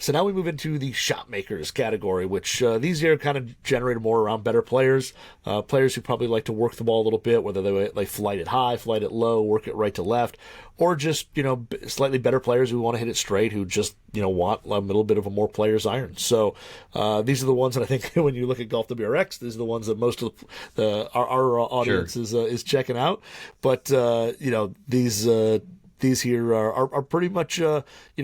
So now we move into the shot makers category, which these are kind of generated more around better players, players who probably like to work the ball a little bit, whether they flight it high, flight it low, work it right to left, or just, slightly better players who want to hit it straight, who just, want a little bit of a more player's iron. So these are the ones that I think when you look at GolfWRX, these are the ones that most of our audience is checking out. But, these here are pretty much,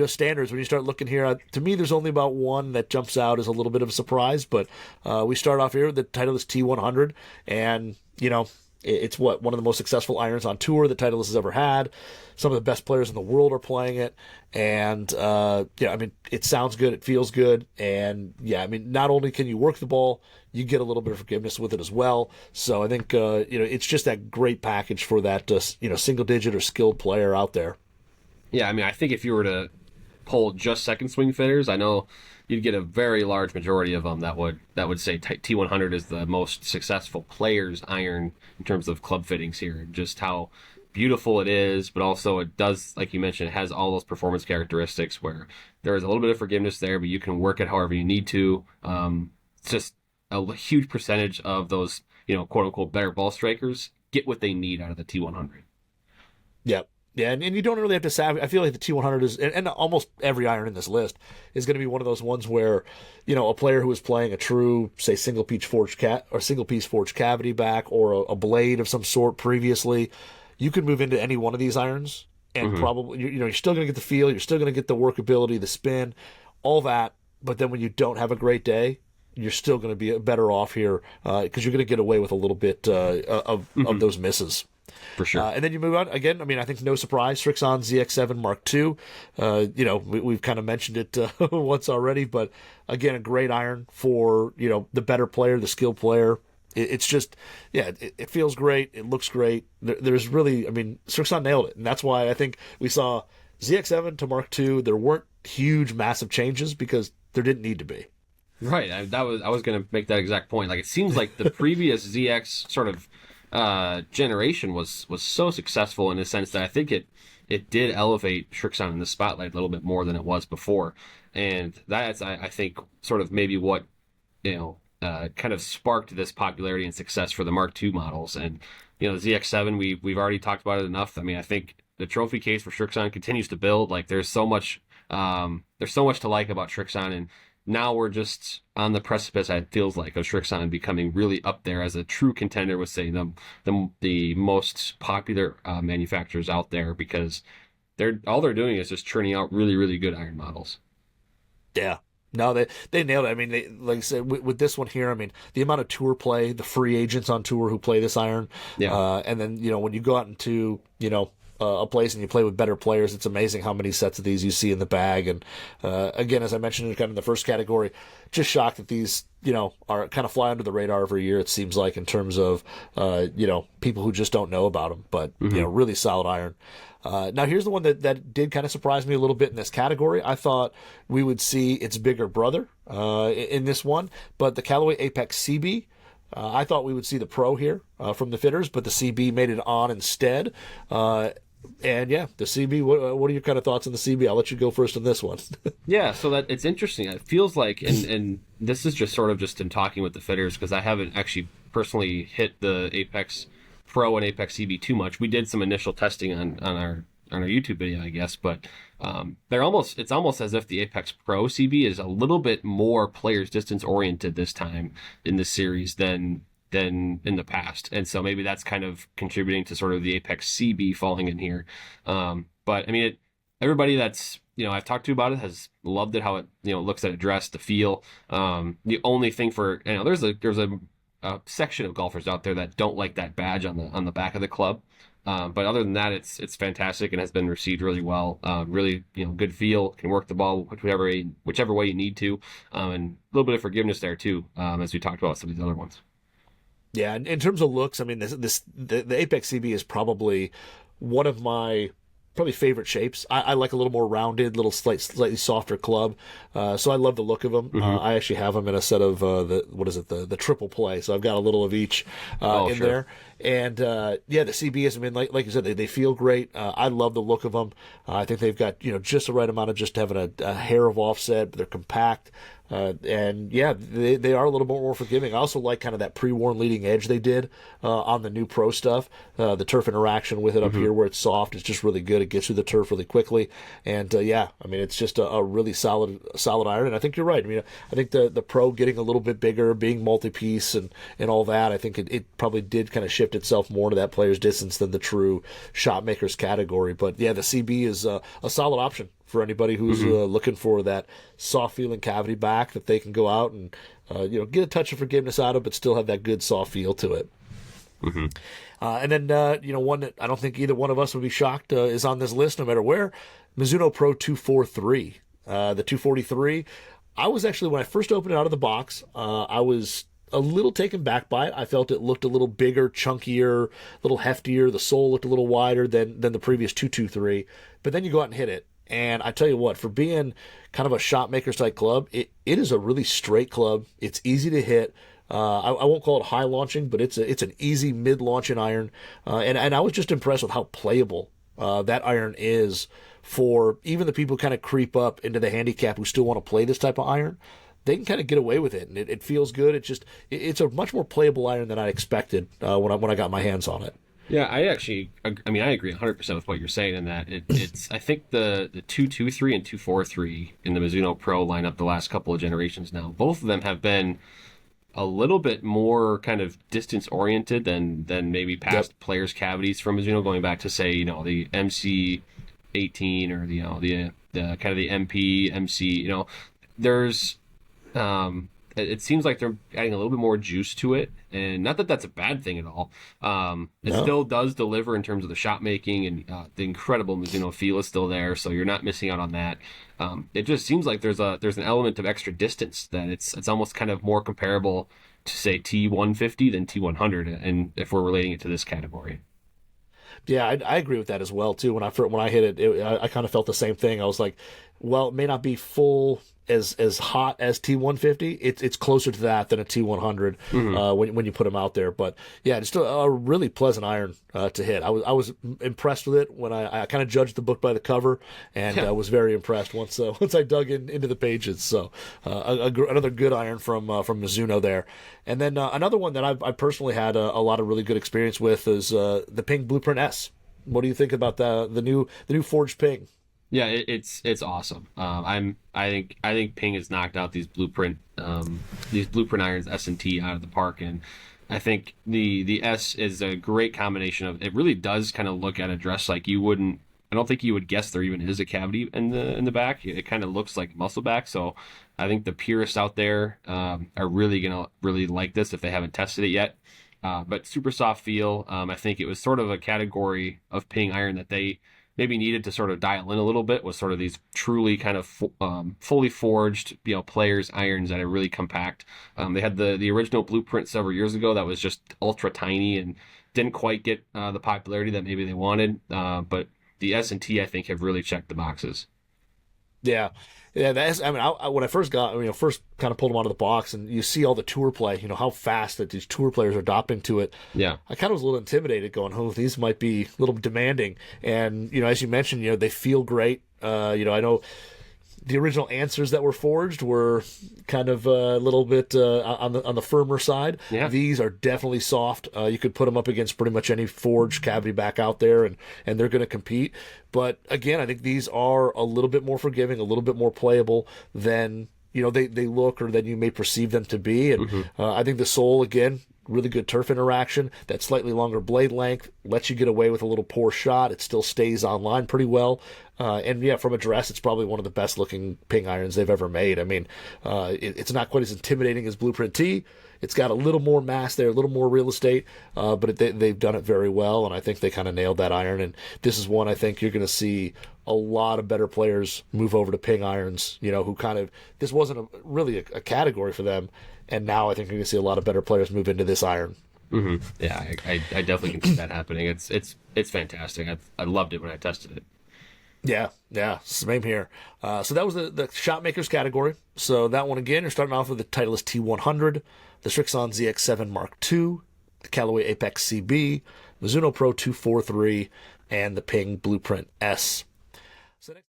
standards. When you start looking here, to me, there's only about one that jumps out as a little bit of a surprise. But we start off here with the Titleist T100, and, it's one of the most successful irons on tour that Titleist has ever had. Some of the best players in the world are playing it. And, it sounds good. It feels good. And, not only can you work the ball, you get a little bit of forgiveness with it as well. So I think, it's just that great package for that, single digit or skilled player out there. Yeah, I think if you were to poll just second swing fitters, I know you'd get a very large majority of them that would say T100 is the most successful player's iron in terms of club fittings here, and just how beautiful it is, but also it does, like you mentioned, it has all those performance characteristics where there is a little bit of forgiveness there, but you can work it however you need to. It's just a huge percentage of those, quote unquote, better ball strikers get what they need out of the T100. Yep. Yeah, and you don't really have to savvy. I feel like the T100 is, and almost every iron in this list is going to be one of those ones where, a player who is playing a true, say, single piece forged cavity back, or a blade of some sort previously, you can move into any one of these irons, and probably you're still going to get the feel, you're still going to get the workability, the spin, all that. But then when you don't have a great day, you're still going to be better off here because you're going to get away with a little bit of those misses. For sure. And then you move on again. I think no surprise. Srixon ZX7 Mark II. We've kind of mentioned it once already, but again, a great iron for the better player, the skilled player. It's just, it feels great. It looks great. There's really, Srixon nailed it, and that's why I think we saw ZX7 to Mark II. There weren't huge, massive changes because there didn't need to be. Right. I was going to make that exact point. Like, it seems like the previous ZX sort of generation was so successful in the sense that I think it did elevate Srixon in the spotlight a little bit more than it was before, and that's I think sort of maybe what kind of sparked this popularity and success for the Mark II models. And the ZX7, we've already talked about it enough. I think the trophy case for Srixon continues to build. Like, there's so much to like about Srixon, and now we're just on the precipice, it feels like, of Srixon becoming really up there as a true contender with, say, the most popular manufacturers out there, because all they're doing is just churning out really, really good iron models. Yeah. No, they nailed it. They, like I said, with this one here, the amount of tour play, the free agents on tour who play this iron, and then, when you go out into, a place and you play with better players, it's amazing how many sets of these you see in the bag. And again, as I mentioned, kind of in the first category, just shocked that these are kind of fly under the radar every year, it seems like, in terms of people who just don't know about them. But really solid iron. Now here's the one that did kind of surprise me a little bit in this category. I thought we would see its bigger brother in this one, but the Callaway Apex CB. I thought we would see the Pro here from the fitters, but the CB made it on instead. And the CB, what are your kind of thoughts on the CB? I'll let you go first on this one. Yeah, so that it's interesting. It feels like, and this is just sort of just in talking with the fitters, because I haven't actually personally hit the Apex Pro and Apex CB too much. We did some initial testing on our YouTube video, I guess, but it's almost as if the Apex Pro CB is a little bit more player's distance oriented this time in this series than in the past, and so maybe that's kind of contributing to sort of the Apex CB falling in here. But everybody that's I've talked to about it has loved it, how it looks at address, the feel. The only thing for there's a section of golfers out there that don't like that badge on the back of the club. But other than that, it's fantastic and has been received really well. Really, good feel, can work the ball whichever way you need to, and a little bit of forgiveness there too, as we talked about some of these other ones. Yeah, in terms of looks, the Apex CB is probably one of my probably favorite shapes. I like a little more rounded, little slightly softer club. So I love the look of them. I actually have them in a set of the triple play. So I've got a little of each in there. And yeah, the CBs. I mean, like you said, they feel great. I love the look of them. I think they've got just the right amount of just having a hair of offset, but they're compact. And yeah, they are a little more forgiving. I also like kind of that pre-worn leading edge they did on the new Pro stuff. The turf interaction with it up here where it's soft is just really good. It gets through the turf really quickly. And yeah, I mean, it's just a really solid iron. And I think you're right. I mean, I think the Pro getting a little bit bigger, being multi-piece and all that, I think it probably did kind of shift itself more to that player's distance than the true shot makers category. But yeah, the CB is a solid option for anybody who's looking for that soft feeling cavity back that they can go out and get a touch of forgiveness out of, but still have that good soft feel to it. And then one that I don't think either one of us would be shocked is on this list, no matter where. Mizuno Pro 243, the 243. I was actually, when I first opened it out of the box, I was a little taken back by it. I felt it looked a little bigger, chunkier, a little heftier. The sole looked a little wider than the previous 223. But then you go out and hit it. And I tell you what, for being kind of a shot maker's type club, it is a really straight club. It's easy to hit. I won't call it high launching, but it's an easy mid launching iron. And I was just impressed with how playable that iron is for even the people who kind of creep up into the handicap who still want to play this type of iron. They can kind of get away with it, and it feels good. It's a much more playable iron than I expected when I got my hands on it. Yeah, I agree 100% with what you're saying in that it's I think the 223 and 243 in the Mizuno Pro lineup the last couple of generations now, both of them have been a little bit more kind of distance oriented than maybe past players' cavities from Mizuno, going back to say the MC18 or the kind of the MP MC. There's it seems like they're adding a little bit more juice to it, and not that that's a bad thing at all. It still does deliver in terms of the shot making, and the incredible Mizuno feel is still there, so you're not missing out on that. It just seems like there's an element of extra distance that it's almost kind of more comparable to say T150 than T100, and if we're relating it to this category. Yeah, I agree with that as well too. When I hit it, I kind of felt the same thing. I was like, well, it may not be full as hot as T150. It's closer to that than a T100 when you put them out there. But yeah, it's still a really pleasant iron to hit. I was impressed with it when I kind of judged the book by the cover, and was very impressed once I dug into the pages. So another good iron from Mizuno there. And then another one that I personally had a lot of really good experience with is the Ping Blueprint S. What do you think about the new forged Ping? Yeah, it's awesome. I think Ping has knocked out these blueprint irons S and T out of the park, and I think the S is a great combination of. It really does kind of look at a dress like you wouldn't. I don't think you would guess there even is a cavity in the back. It kind of looks like muscle back. So I think the purists out there are really gonna really like this if they haven't tested it yet. But super soft feel. I think it was sort of a category of Ping iron that they maybe needed to sort of dial in a little bit, was sort of these truly kind of fully forged, players irons that are really compact. They had the original blueprint several years ago that was just ultra tiny and didn't quite get the popularity that maybe they wanted. But the S&T, I think, have really checked the boxes. Yeah. Yeah, when I first first kind of pulled them out of the box, and you see all the tour play, how fast that these tour players are adopting to it. Yeah, I kind of was a little intimidated, going, "Oh, these might be a little demanding." And as you mentioned, they feel great. I know the original answers that were forged were kind of a little bit on the firmer side. Yeah. These are definitely soft. You could put them up against pretty much any forged cavity back out there, and they're going to compete. But again, I think these are a little bit more forgiving, a little bit more playable than they look or than you may perceive them to be. And I think the sole, again, really good turf interaction. That slightly longer blade length lets you get away with a little poor shot. It still stays online pretty well. And yeah, from a dress, it's probably one of the best looking Ping irons they've ever made. I mean, it's not quite as intimidating as Blueprint T. It's got a little more mass there, a little more real estate, but they've done it very well, and I think they kind of nailed that iron. And this is one I think you're going to see a lot of better players move over to Ping irons, who kind of, this wasn't really a category for them, and now I think you're going to see a lot of better players move into this iron. Yeah, I definitely can see that happening. It's fantastic. I loved it when I tested it. Yeah, same here. So that was the shop makers category. So that one again, you're starting off with the Titleist T100, the Srixon ZX7 Mark II, the Callaway Apex CB, Mizuno Pro 243, and the Ping Blueprint S. So next